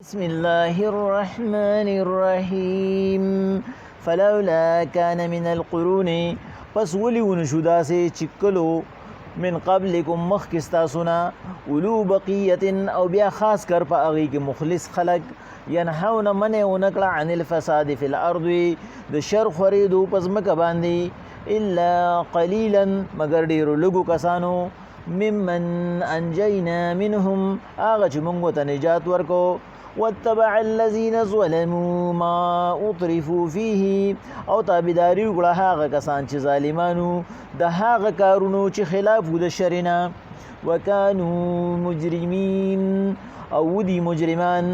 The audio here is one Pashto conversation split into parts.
بسم الله الرحمن الرحیم فلولا كان من القرون پس ولی ونشو داسې چکلو من قبلکم مخکستا سنا اولو بقیت او بیا خاص کر په هغې کې مخلص خلق ینحون منع ونکړه عن الفساد فی الارض د شر خورېدو په ځمکه باندې الا قلیلا مگر ډېرو لږو کسانو ممن انجینا منهم هغه چې موږ ورته نجات ورکو واتبع الذين ظلموا ما اطرفوا فيه او تابعداري وکړه هغه کسان چې ظالمانو د هغه کارونو چې خلاف د شرنا وكانوا مجرمين او ودي مجرمان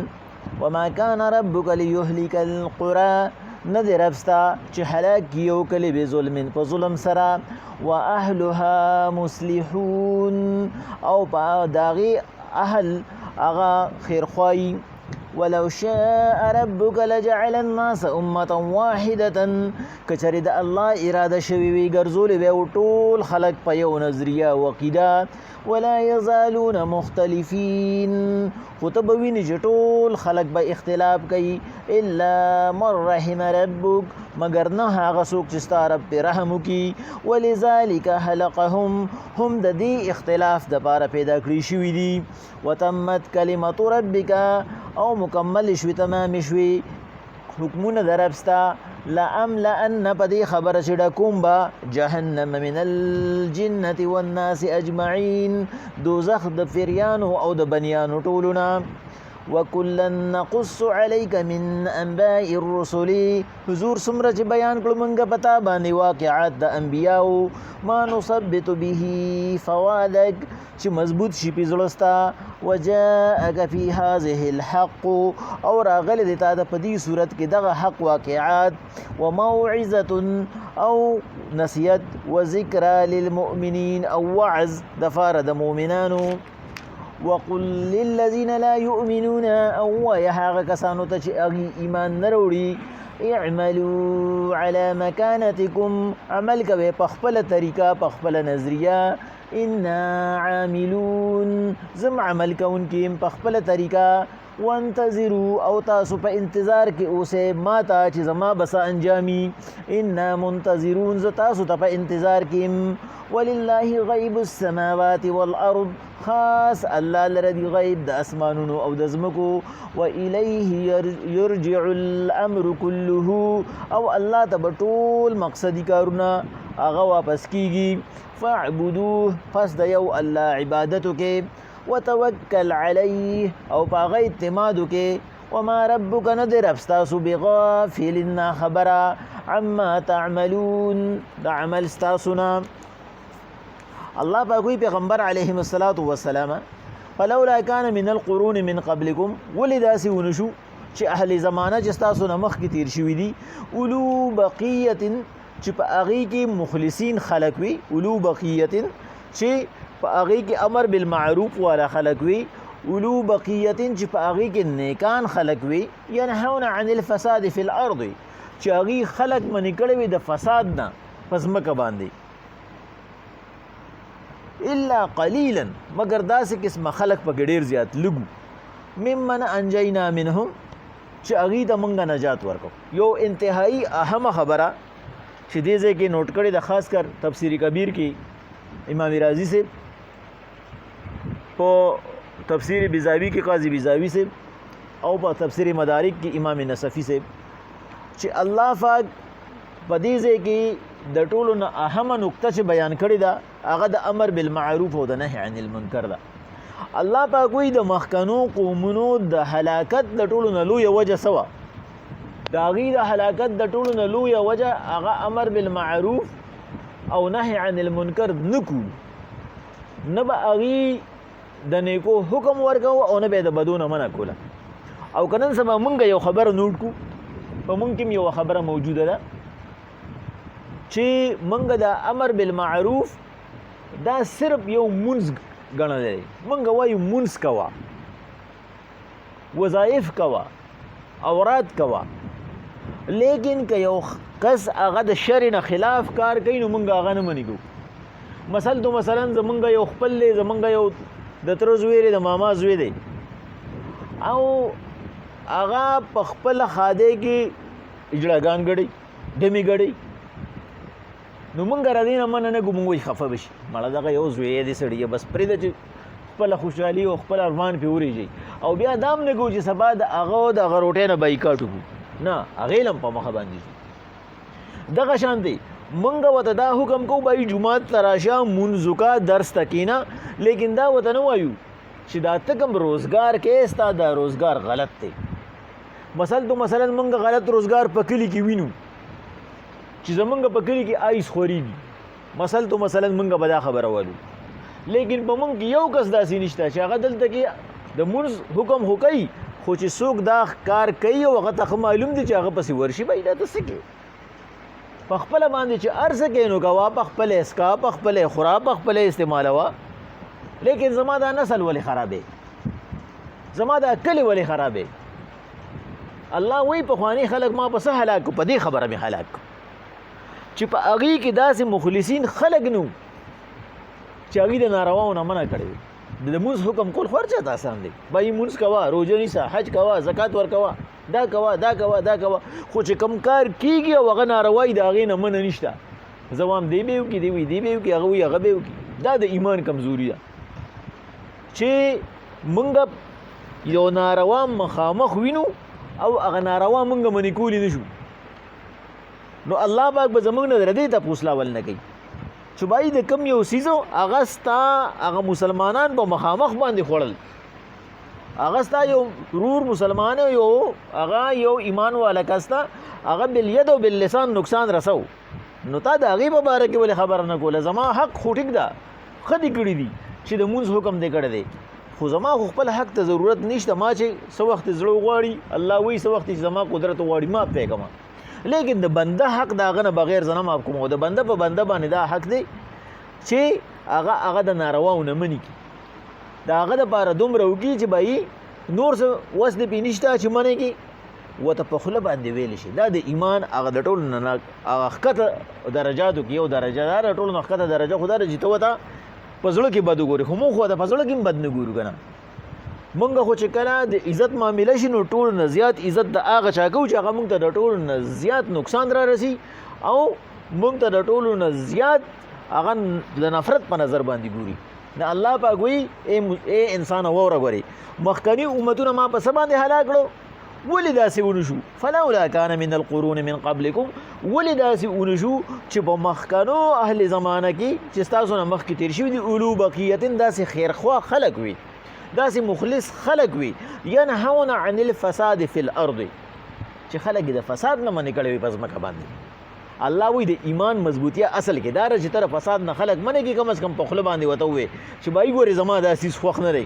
وما كان ربك ليهلك القرى ندر ابستا چې هلاک یو کلی به ظلم په ظلم سره واهلها مصلحون او په داغي اهل اغا خیرخواهی ولو شاء ربك لجعل الناس امه واحده کچری د الله اراده شوی وی ګرځول به ټول خلق په یو نظریه وقیده ولا يزالون مختلفين خطبوین جټول خلق به اختلاف کوي الا من رحم ربك مگر نه هغه څوک چې ستا رب په رحم وکړي ولذلك خلقهم هم د دې اختلاف د پاره پیدا کړی شوي دي وتمت کلمت ربك او مکمل شوي تمام شوي حکمونه دربستا لأملأن پدې خبره چې ډکوم به جهنم من الجنة والناس اجمعین دوزخ د فریانو او د بنیانو ټولونه وكلا نقص عليك من انباء الرسل حضور سمره چې بیان کړو مونږه پتا باندې واقعات د انبیاو ما نثبت به فوادك چې مضبوط شي پزړستا وجاءك في هذه الحق او راغله د تا د پدی صورت کې دغه حق واقعات وموعظه او نصيحت وذكرى للمؤمنين او وعظ د فار د مؤمنانو وقل للذين لا يؤمنون او يهاغ كسانو ته چې ایمان نه وروړي اعملوا على مكانتكم عمل کوي په خپل طریقه په خپل نظریه انا عاملون زم عمل کوون کې په خپل طریقه وانتظروا او تاسو په انتظار کې اوسه ما ته چې زما بس انجامي انا منتظرون ز تاسو ته په انتظار کې ولله غیب السماوات والارض خاص الله لري غیب د اسمانونو او د زمکو و الیه یرجع الامر كله او الله ته ټول مقصدی کارونه هغه واپس کیږي فاعبدوه پس د یو الله عبادتو کې وتوکل علیه او پاغه اعتمادو کې وما ربک ندر ابستاسو بغافلنا خبره عما تعملون د عمل استاسنا الله پاکوی پیغمبر علیه الصلاۃ والسلام فلولا كان من القرون من قبلكم ولداسی ونشو چې اهل زمانه چې تاسو نه مخ کې تیر شوی دي اولو بقیه چې په هغه کې مخلصین خلق وي اولو بقیه چې په هغه کې امر بالمعروف والا خلق وي اولو بقیه چې په هغه کې نیکان خلق وي ينهون عن الفساد في الارض چې هغه خلق منی کړي وي د فساد نه پس مکه باندې الا قليلا مگر داسې قسمه خلق په ډیر زیات لګو ممن انجینا منهم چې هغه ته مونږه نجات ورکو یو انتهایی اهم خبره چې دې ځکه نوٹ کړي د خاص کر تفسیر کبیر کې امام رازی سے په تفسیر بیزاوی کې قاضی بیزاوی سے او په تفسیر مدارک کې امام نصفی سے چې الله پاک په دې ځکه د ټولو نه اهمه نقطه چې بیان کړی دا هغه د امر بالمعروف او د نهي عن المنکر ده الله پاک وی د مخکنو قومونو د هلاکت د ټولو نه لوی وجه سوا دا غي د هلاکت د ټولو نه لوی وجه هغه امر بالمعروف او نهي عن المنکر نکو نه به هغه د نیکو حکم ورکو او نه به د بدون منع کوله او کنن سبا مونږ یو خبر نوٹ کو په مونږ کې یو خبره موجوده ده چې منګه د امر بالمعروف دا صرف یو منځ غنل دی منګه وایو منځ کوا وظایف کوا اورات کوا لیکن که یو کس هغه د شر نه خلاف کار کوي نو منګه هغه نه منیګو مثلا زمونږ یو خپل زمونږ یو د تر زوی د ماما زوی دی او هغه په خپل خاده کې اجړاګان غړي دمی غړي نو مونږ را دینه من نه ګموي خفه بشي مړه دغه یو زوی دې سړی بس پرې د خپل خوشحالي او خپل ارمان په وریږي او بیا دام نه ګو چې سبا د هغه د غروټې نه بایکاټ وکړو نه هغه لم په مخه باندې دغه شان دی مونږ وته دا حکم کو بای جمعات تراشه منځکا درس تکینا لیکن دا وته نه وایو چې دا تکم روزګار کې استا دا روزګار غلط دی مثلا مونږ غلط روزګار پکلی کې وینو چې زمونږ پکلی کې آیس خوريږي مثلا مونږ به دا خبره والو لیکن په مونږ یو کس داسې نشته چې هغه دلته کې د منځ حکم هو کوي خو چې څوک دا کار کوي او هغه ته معلوم دي چې هغه پسې ورشي به دا څه کوي په خپل باندې چې ارزه کې نو کوا په خپل اسکا په خپل خورا په خپل استعمالوا لیکن زما دا نسل ولې خرابې زما دا کلی ولې خرابې الله وی په خواني خلق ما په سه هلاک په دې خبره می هلاک چې په اغي کې داسې مخلصین خلق نو چې اغي د نارواو نه منع کړي د موږ حکم کول خرچه آسان دی بای موږ کوا روزه نیسه حج کوا زکات ور کوا دا کوا خو چې کم کار کیږي او هغه ناروای د هغې نه منع نشته زوام دی به وکړي دی وي دی به وکړي هغه وي هغه به وکړي دا د ایمان کمزوري ده چې مونږ یو ناروا مخامخ وینو او هغه ناروا مونږ منې کولی نشو نو الله پاک به زمونږ نه د دې تپوس لاول نه کوي چې بای د کم یو سیزو هغه ستا هغه مسلمانان په مخامخ باندې خوړل هغه ستا یو رور مسلمان یو هغه یو ایمان والا کستا هغه بالید او باللسان نقصان رسو نو تا د هغې په باره کې ولې خبره نه کوله زما حق خو ټیک ده ښه دې کړي دي چې د مونځ حکم دې کړی دی خو زما خو خپل حق ته ضرورت نشته ما چې څه وخت زړه غواړي الله وایي څه وخت چې زما قدرت غواړي ما پرې کړم لیکن د بنده حق د هغه نه بغیر زه نه معاف کوم د بنده په بنده باندې دا حق دی چې هغه د نارواو نه مني کړي د هغه دپاره دومره وکړي چې بهي نور څه وس دې پې نشته چې منې کړي ورته په خوله باندې ویلی شي دا د ایمان هغه د ټولو نه هغه ښکته درجاتو کې یو درجه دا د ټولو نه ښکته درجه خو دا ده چې ته ورته په زړه کې بد وګورې خو موږ خو ورته په زړه کې هم بد نه ګورو که نه مونږ خو چې کله د عزت معامله شي نو ټولو نه زیات عزت د هغه چا کوو چې هغه مونږ ته د ټولو نه زیات نقصان را رسي او مونږ ته د ټولو نه زیات هغه د نفرت په نظر باندې ګوري نه الله پاک وایي ای انسان واوره ګورې مخکني امتونه ما په څه باندې هلاک کړو ولې داسې ونه شو فلولا کان من القرون من قبلکم ولې داسې ونه شو چې په مخکنو اهل زمانه کې چې ستاسو نه مخکې تېر شوي دي اولو بقیت داسې خیرخوا خلک وي داسې مخلص خلق وي ینهون عن الفساد فی الارض چې خلق د فساد نه منې کړی وي په ځمکه باندې الله وایي د ایمان مضبوطیا اصل کې دا چې تر فساد نه خلق منې کې کم از کم په خوله باندې ورته ووایي چې بای ګورې زما دا سیز خوښ نه دی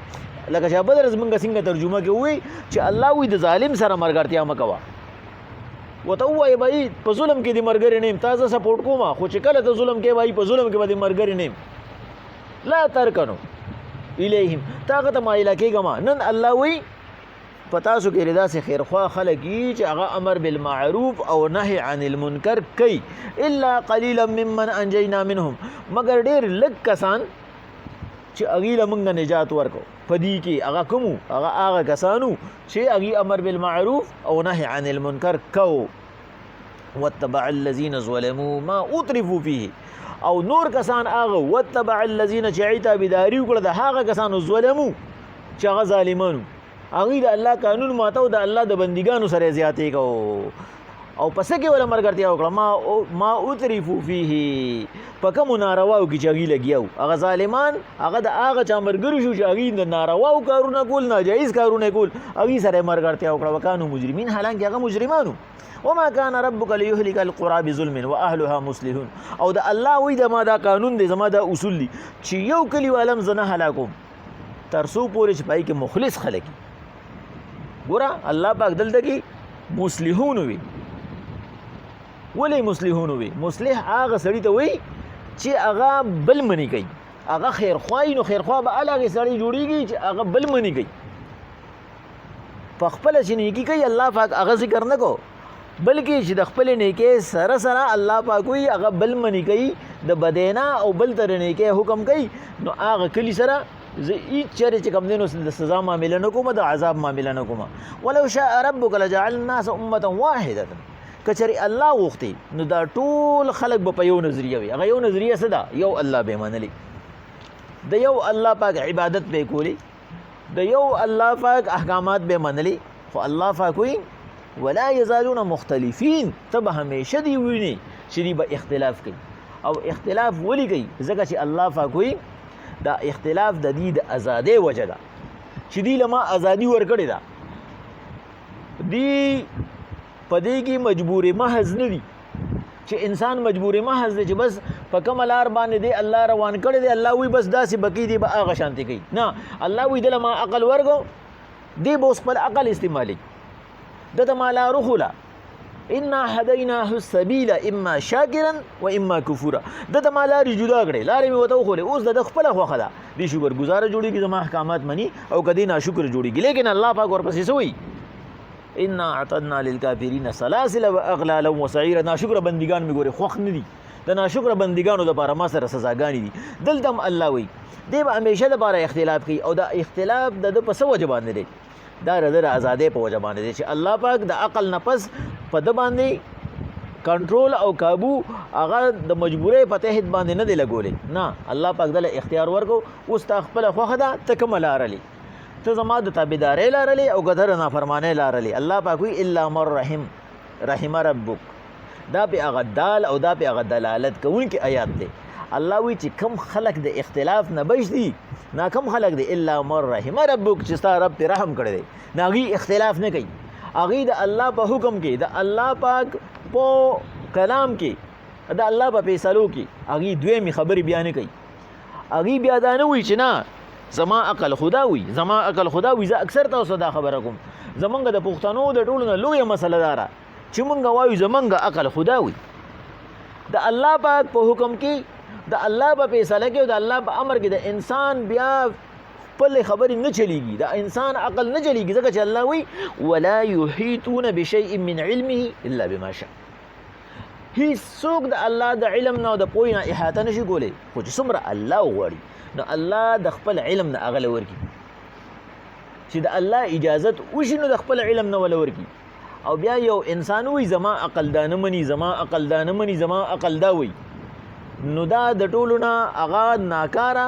لکه چې بدرز مونږ څنګه ترجمه کې ووایي چې الله وایي د ظالم سره مرګرتیا مه کوه ورته ووایي بای په ظلم کې دې مرګرې نه یم تا زه سپورټ کوم خو چې کله ته ظلم کې بای په ظلم کې به دې مرګرې نه یم لا ترکنو الیهم طاقت مایله کېږم نن الله وی پتاسو کې رضا سے خیرخوا خلک چې هغه امر بالمعروف او نهي عن المنکر کوي الا قليلا ممن انجینا منهم مگر ډېر لږ کسان چې هغوی له موږ نجات ورکو په دې کې هغه کومو هغه کسانو چې هغوی امر بالمعروف او نهي عن المنکر کو واتبع الذين ظلموا ما اترفوا فيه او نور کسان هغه وتبع الذين چې تابعداري وکړه د هغه کسانو ظلمو چې هغه ظالمانو هغوی د الله قانون ماته او د الله د بندګانو سره زیاتې کو او پس کې ولا مرګرتیا وکړه ما اترفوا فيه په کومو نارواو کې چې هغوی لګیا وو هغه ظالمان هغه د هغه چا ملګري شو چې هغوی د نارواو کارونه کول ناجایز کارونه کول هغوی سره مرګرتیا وکړه وکانو مجرمین حالانکه هغه مجرمانو وما كان ربك ليهلك القرى بظلم واهلها مصلحون او د الله وی د ما دا قانون دی زما دا اصول دي چې یو کلی والم زنه هلاکوم ترسو پورې چې پای کې مخلص خلک ګوره الله پاک دلته کې مصلحون وي ولې مصلحون وي مصلح هغه سړی ته وي چې هغه بل منی کوي هغه خیرخواهی نو خیرخواه به هغه سړی جوړیږي چې هغه بل منی کوي په خپله چې نیکي کوي الله پاک هغه ذکر نه کو بلکې چې د خپل نیکۍ سره سره الله پاک وي هغه بل منی کوي د بدینا او بل تر نیکۍ حکم کوي نو هغه کلی سره زه هیڅ چېرې چې کوم دی نو د سزا معامله نه کوم، د عذاب معامله نه کوم. ولو شاء ربک لجعل الناس امة واحدة، که چېرې الله غوښتي نو دا ټول خلک به په یو نظریه وي. هغه یو نظریه څه ده؟ یو الله به منلی، د یو الله پاک عبادت به کولی، د یو الله پاک احکامات به منلی. خو الله پاک وایي ولا یزالون مختلفین، ته به همیشه دی ویني چې دی به اختلاف کوي. او اختلاف ولې کوي؟ ځکه چې الله پاک وایي دا اختلاف د دې د ازادۍ وجه ده چې دی له ما ازادي ورکړې ده. دی په دې کې مجبور محض نه دي چې انسان مجبور محض دی چې بس په کومه لار باندې دی الله روان کړی دی، الله وایي بس داسې بقي دی به هغه شانتي کوي. نه، الله وایي دله ما عقل ورکو، دی به اوس خپل عقل استعمالي، ده ته ما لار وښوله. انا هدیناه السبیل اما شاکرا و اما کفورا، ده ته ما لارې جدا کړې، لارې مې ورته وښولې. اوس د ده خپله خوښه ده، دی شکرګزاره جوړېږي، زما احکامات مني، او که دی ناشکر جوړېږي. لیکن الله پاک ورپسې څه وایي؟ انا اعتدنا للکافرین سلاسل و اغلالا و سعیرا. ناشکره بندګان مې ګورې خوښ نه دي، د ناشکره بندګانو دپاره ما سره سزاګانې دي. دلته هم الله وایي دی به همیشه دپاره اختلاف کوي، او دا اختلاف د ده په څه وجه باندې دی؟ دا د ازادۍ په وجه باندې دی چې الله پاک د عقل نه پس په ده باندې کنټرول او کابو هغه د مجبورۍ په تحت باندې نه دی لګولی. نه، الله پاک دله اختیار ورکو، اوس تا خپله خوښه ده، ته کومه لاره لې، ته زما د تابعدارۍ لاره لې او که د نافرمانۍ لاره لې. الله پاک وایي الا من رحم ربک، دا پې هغه دال او دا پې هغه دلالت کوونکي آیات دی. الله وایي چې کم خلک د اختلاف نه بچ دي، نا کم خلک دی الا من رحم ربک، چې ستا رب پې رحم کړی دی، نه هغوی اختلاف نه کوي. هغوی د الله په حکم کې، د الله پاک په کلام کې، د الله په فیصلو کې هغوی دویمې خبرې بیا نه کوي. هغوی بیا دا نه وایي چې نه زما عقل خدا وي، زما عقل خدا وي. زه اکثر تاسو دا خبره کوم، زمونږ د پښتنو د ټولو نه لویه مسله دا ده چې مونږ وایو زمونږ عقل خدا وي. د الله پاک په حکم کې، د الله په فیصله کې او د الله په امر کې د انسان بیا خپل خبرې نه چلیږي، د انسان عقل نه چلیږي، ځکه چې الله وایي ولا یحیطون بشیء من علمه الا بما شاء. هیڅوک د الله د علم نه او د پوهې نه احاطه نشي کولی، خو چې څومره الله وغواړي نو الله د خپل علم نه هغه له ورکړي، چې د الله اجازت وشي نو د خپل علم نه وله ورکړي. او بیا یو انسان وایي زما عقل دا نه مني، زما عقل دا نه مني، زما عقل دا وایي، نو دا د ټولو نه هغه ناکاره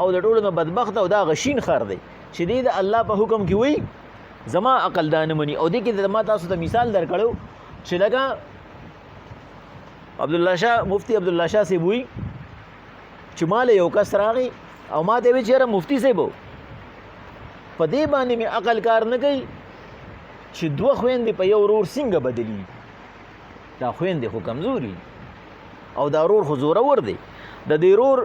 او د ټولو نه بدبخته او دا غشین خر دی چې دی د الله په حکم کې وایي زما عقل دا نه مني. او دې کې ما تاسو ته مثال درکړو چې لکه مفتی عبدالله شاه صاحب وایي چې ماله یو کس راغی او ما ته وی چې یاره مفتی صاحب په دې باندې مې عقل کار نه کوي چې دوه خویندې په یو ورور څنګه بدلي، دا خویندې خو کمزوري او دا ورور خو زورور دی. د دې ورور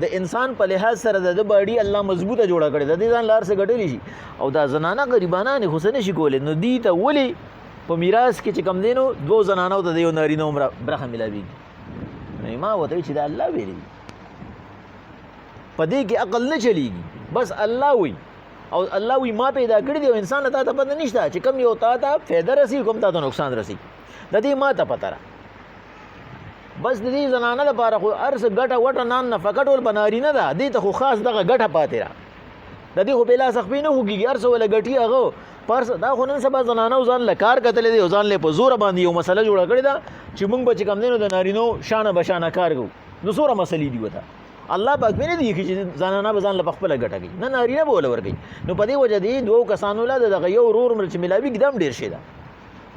د انسان په لحاظ سره د باډي الله مضبوطه جوړه کړې، د دې ځان لار څه ګټلی شي، او دا زنانه غریبانان خو څه نشي کولی. نو دې ته ولې په میراث کې چې کم دی نو دوه زنانو ته د یو نارینه عمره برخه میلاویږي؟ نو ما ورته وایي چې دا الله ویلي، په دې کې عقل نه چلیږي. بس الله وایي، او الله وایي ما پیدا کړی دی او انسان ته ته پته نشته چې کوم یو تا ته فایده رسي، کوم تا ته نقصان رسي، د دې ما ته پته ده. بس د دې زنانه لپاره خو هر څه ګټه وټه نان نفقه ټول به نارینه ده، دې ته خو خاص دغه ګټه پاتې ده، د دې خو بېلاس خپې نه خوږېږي، هر څه وله ګټي هغه پرس. دا خو نن سبا زنانو ځان له کار کتلی دی او ځان له په زوره باندې یو مسله جوړه کړې ده چې موږ به چې کوم دی نو د نارینو شانه بشانه کار کوو. نو څومره مسلې دي ورته الله پاک مې نه دی لیکي چې زنانه به ځان له په خپله ګټه کوي، نه نارینه به وله ورکوي. نو په دې وجه دې دوو کسانو له دغه یو ورور مړه چې میلاوي ګدام ډېر شی ده.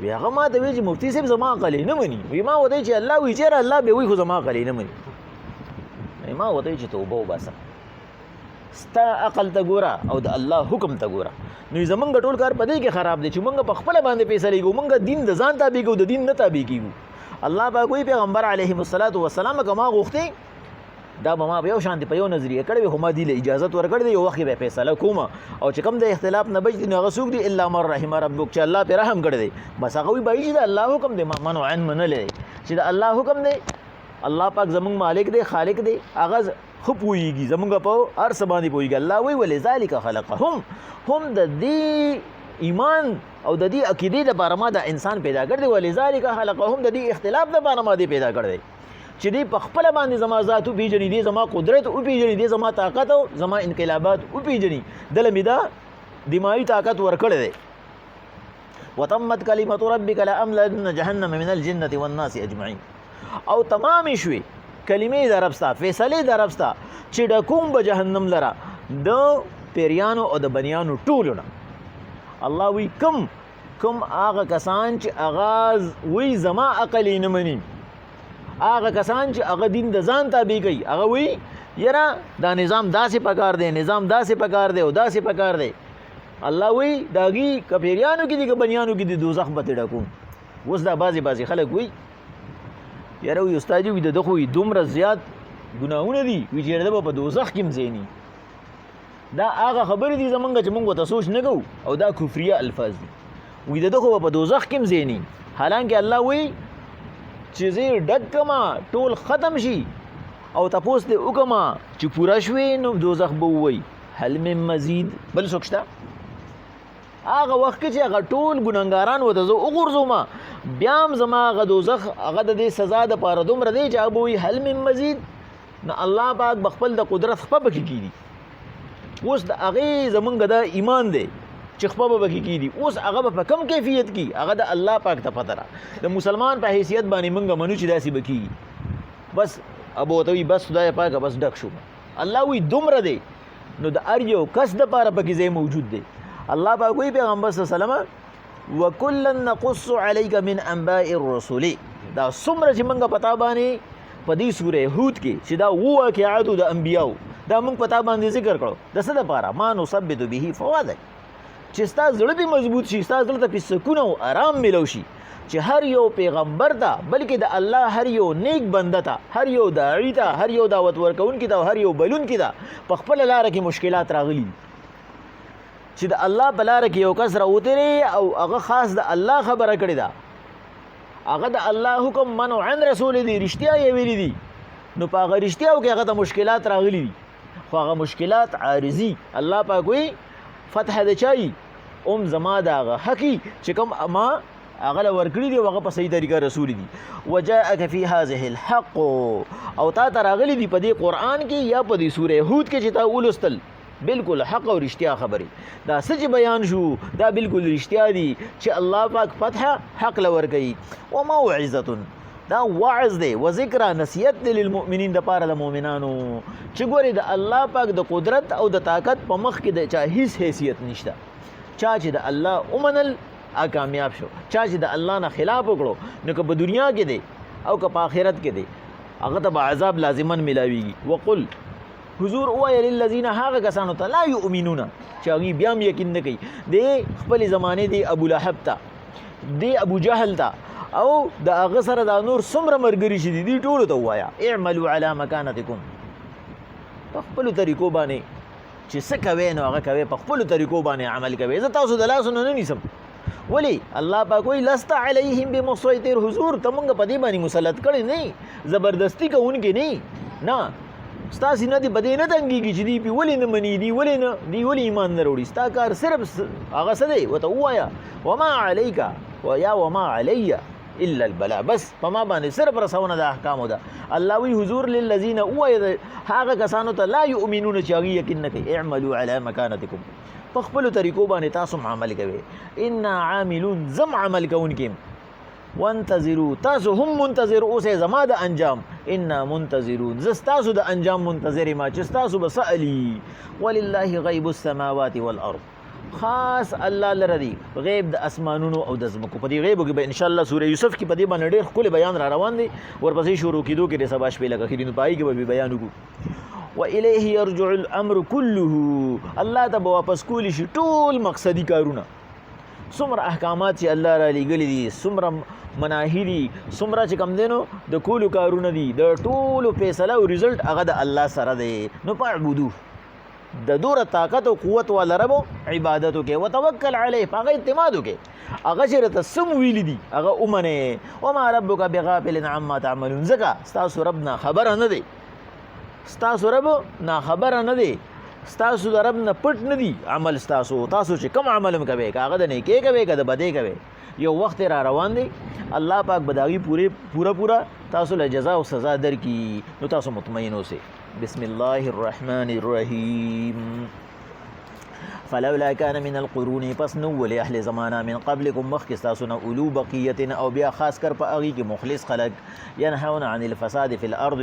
وی هغه ما ته وایي چې مفتي صاحب زما عقل یې نه مني. وی ما ورته چې الله وایي چېرې الله به وایي خو زما عقل یې نه مني. ما ورته وایي چې توبه وباسه، ستا عقل ته ګوره او د الله حکم ته ګوره. نو زمونږ ټول کار په دې کې خراب دی چې مونږ په خپله باندې فیصلې کوو، مونږ دین د ځان تابع کوو، د دین نه تابع کېږو. الله پاک وایي پیغمبر علیهم الصلاة والسلام که ما غوښتې دا به ما په یو شانتې په یو نظریه کړی وي، خو ما دې له اجازت ورکړی دی، یو وخت کې به فیصله کوم. او چې کوم د اختلاف نه بچ دي نو هغه څوک دي الا من رحم ربک، چې الله پرې رحم کړی دی. بس هغه وایي بایي چې د الله حکم دی، منع منلی چې د الله حکم دی. الله پاک زمونږ مالک دی، خالق دی، هغه خو پوهېږي زمونږ په هر څه باندې پوهېږي. الله وایي ولذلک خلقهم، هم د دې ایمان او د دې عقیدې دپاره ما دا انسان پیدا کړی دی. ولذلک خلقهم، د دې اختلاف دپاره ما دې پیدا کړی دی چې دی په خپل باندې زما ذات وپېژني، دی زما قدرت وپېژني، دی زما طاقت او زما انقلابات وپېژني، دله مې دا دماغي طاقت ورکړی دی. وتمت کلمة ربک لأملأن جهنم من الجنة والناس اجمعین. او تمامې شوې کلمې د رب ستا، فیصلې د رب ستا چې ډکوم به جهنم لره د پیریانو او د بنیانو ټولو نه. الله وی کم هغه کسان چې هغه وی زما عقل یې نه مني، هغه کسان چې هغه دین د ځان تابع کوي، هغه وی یاره دا نظام داسې پکار دی، نظام داسې پکار دی او داسې پکار دی. الله وی داږي که پیریانو کې دي که بنیانو کې دي دوزخ به ترې ډکوم. اوس دا بعضې خلک وی یاره وی استاد وي د ده خو دومره زیات ګناهونه دي، وی چې ده به په دوزخ کې هم ځیني. دا هغه خبرې دي زمونږ چې مونږ ورته سوچ نه کوو او دا کفریه الفاظ دي. وی د ده خو به په دوزخ کې هم ځیني، حالانکه الله وی چې زه یې ډک کړمه ټول ختم شي او تپوس دې وکړمه چې پوره شوې نو دوزخ به ووایي هل من مزید، بل څوک شته؟ هغه وخت کې چې هغه ټول ګناهګاران ورته زه وغورځوم بیا هم زما هغه دوزخ هغه د دې سزا دپاره دومره دی چې هغه به وایي هل من مزید. نو الله پاک به خپل د قدرت خپه پکې کېږي. اوس د هغې زمونږ دا ایمان دی چې خپه به پکې کېږي. اوس هغه به په کم کیفیت کې هغه د الله پاک ته پته ده. د مسلمان په حیثیت باندې موږ منو چې داسې به کېږي، بس ابو ورته وایي بس خدای پاکه بس ډک شو. الله وایي دومره دی نو د هر یو کس دپاره پکې ځای موجود دی. الله پاک وایي پیغمبر صلی الله علیه وسلم وکلا نقص علیک من انباء الرسل. دا څومره چې موږ په تا باندې په دې سوره هود کې چې دا واقعاتو د انبیاو دا موږ په تا باندې ذکر کړو د څه دپاره ما نثبت به فؤادک، چې ستا زړه پې مضبوط شي، ستا زړه ته پې سکون او آرام میلو شي چې هر یو پیغمبر ته بلکې د الله هر یو نیک بنده ته، هر یو داعي ته، هر یو دعوت ورکوونکي ته او هر یو بلونکي ته په خپله لاره کې مشکلات راغلي چې د الله په لاره کې یو کس راوتلی او هغه خاص د الله خبره کړې ده، هغه د الله حکم منع عن رسول دی، رښتیا یې ویلي دي، نو په هغه رښتیاو کې هغه ته مشکلات راغلي دي، خو هغه مشکلات عارضي. الله پاک وایي فتح د چایي زما د هغه حقي چې کوم ما هغه له ورکړي دي او هغه په صحیح طریقه رسول دي. وجاءک فی هذه الحق، او تا ته راغلي دي په دې قرآن کې یا په دې سوره هود کې چې تا ولوستل بالکل حق او رښتیا خبرې. دا څه چې بیان شو دا بالکل رښتیا دي چې الله پاک فتح حق له ورکوي. وموعظة، دا وعظ دی و ذکر نصیحت دی للمؤمنین د پاره د مؤمنانو چې ګورې د الله پاک د قدرت او د طاقت په مخ کې د چا هیڅ حیثیت نشته. چا چې د الله ومنل کامیاب شو، چا چې د الله نه خلاف وکړو نو که په دنیا کې دی او که په آخرت کې دی هغه ته به عذاب لازما ملاویږي. وقل حضور ووایه للذین هغه کسانو ته لا یؤمنون چې هغوی بیا هم یقین نه کوي. دی خپلې زمانې دی ابو لهب ته، دی ابو جهل ته او د هغه سره دا نور څومره ملګري چې دي ټولو ته ووایه اعملوا علی مکانتکم، په خپلو طریقو باندې چې څه کوئ نو هغه کوئ، په خپلو طریقو باندې عمل کوئ، زه تاسو د لاسو نه نیسم. ولی الله پاک وایي لست علیهم بمسیطر، حضور ته مونږ په دې باندې مسلط کړی نه، زبردستی کوونکې نه، ستاسې نه دي په دې نه تنګېږي چې دی پې ولې نه مني، دی ولې ایمان نه راوړي. ستا کار صرف هغه څه دی ورته ووایه وما علیک یا وما علی الا البلاء، بس په ما باندې صرف رسونه د احکامو ده. الله وی حضور للذین ووایه هغه کسانو ته لا یؤمنون چې هغوی یقین نه کوي اعملوا علی مکانتکم، په خپلو طریقو باندې تاسو هم عمل کوئ، انا عاملون زم عمل کوونکي یم، وانتظروا تاسو هم منتظر اوسئ زما د انجام، انا منتظرون زه ستاسو د انجام منتظر یم چې ستاسو به څه علي. ولله غیب السماوات والارض، خاص الله لره دی غیب د اسمانونو او د ځمکو. په دې غیبو کې به انشاءالله سوره یوسف کې په دې باندې ډېر ښکلی بیان را روان دی، ورپسې شروع کېدو کې د سبا شپې لکه خېري نو په هغې کې به بیان وکړو. وإلیه یرجع الامر کله، الله ته به واپس کولی شي ټول مقصدي کارونه، څومره احکامات چې الله را لیږلي دي، څومره مناهي دي، څومره چې کوم دی نو د کولو کارونه دي، د ټولو فیصله او رزلټ هغه د الله سره دی. نو فاعبدوه، د دوره طاقت او قوت والا رب عبادت وکړئ، وتوکل علیه، په هغه اعتماد وکړئ، هغه چې راته څه ویلي دي هغه ومنئ. وما ربک بغافل عما تعملون، ځکه ستاسو رب نه خبره نه دی، ستاسو رب نه خبره نه دی، ستاسو د رب نه پټ نه دی عمل ستاسو. تاسو چې کوم عمل هم کوئ، که هغه د نیکۍ کوئ که د بدۍ کوئ، یو وخت را روان دی الله پاک به د هغوی پوره تاسو له جزا او سزا درکي نو تاسو مطمئن اوسئ. بسم الله الرحمن الرحیم. فلولا كان من القرون پس نو ولي اهل زمانہ من قبلكم مخکستا سنا اولو بقیت او بیا خاص کر په اغي کې مخلص خلق ينهون عن الفساد في الارض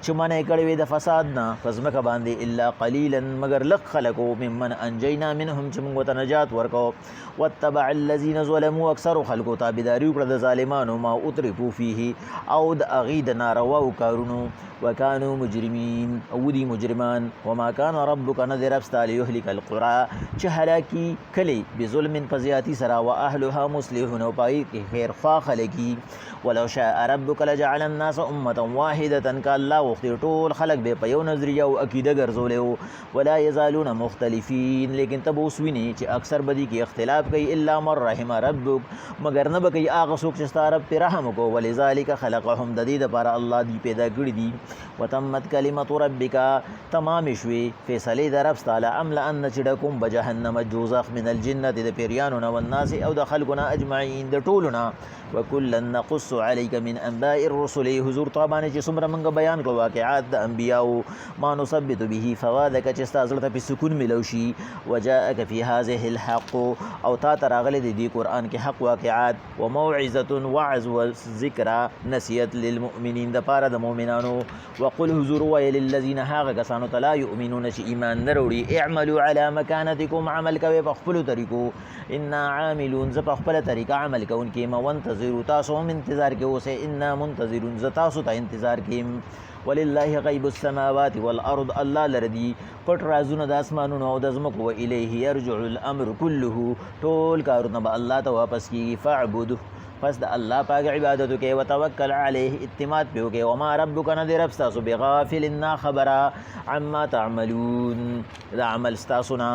چې منع کړي وي د فساد نه فزمکه باندې الا قليلا مگر لق خلقو ممن انجينا منهم چې موږ ته نجات ورکو واتبع الذين ظلموا اکثر خلقو تابعداري کړه د ظالمانو ما اترفوا فيه او د اغي د ناروا کارونو وكانوا مجرمين او دي مجرمان. وما كان ربك نذر ابستال يهلك القرى چې هلاکی کلی بظلم پزیاتی سرا و اهلها مصلحون او پای کې خیر خوا خلقی. ولو شاء ربك لجعل الناس امه واحده ک الله وخت ټول خلق به په یو نظریه او عقیده ګرځولې ولا يزالون مختلفين لیکن تب وسوینه چې اکثر بدی کې اختلاف کوي الا من رحم ربك مگر نه به کوي هغه څوک چې ستاره پر رحم کو ولذلك خلقهم د دې لپاره الله دی پیدا کړی دي. وتمت کلمت ربك تمام شوي فیصله در رب تعالی املا ان چډکم بجهنم دوزخ من الجنه د پیریانو والناس او د خلقنا اجمعين د ټولنا وكلا نقص عليك من انباء الرسل حضور طبعا چې څومره موږ بیان کړو واقعات د انبیاو ما نثبت به فوادك چې استازل ته په سکون ملوشي وجاءك في هذه الحق او تا تراغله د دې قران کې حق واقعات وموعظه وعظ وذکر نصیحت للمؤمنین د پاره د مؤمنانو. وقل حضور ویل للذین هاغه کسانو ته لا یؤمنون چې ایمان نه وروړي اعملوا على مكانتكم عمل کوي په خپل طریقو انا عاملون ز په خپل طریقه عمل کوونکې ما وانتظروا تاسو هم انتظار کې اوسئ انا منتظرون ز تاسو ته انتظار کې. ولله غیب السماوات والارض الله لردی پټ رازونه د اسمانونو او د ځمکو و الیه یرجع الامر كله ټول کارونه به الله ته واپس کیږي فاعبده پس د الله پاک عبادت کې وتوکل علیه اعتماد په کې وما ربک نذر ابستاسو بغافل نا خبره عما تعملون دا عمل استاسنا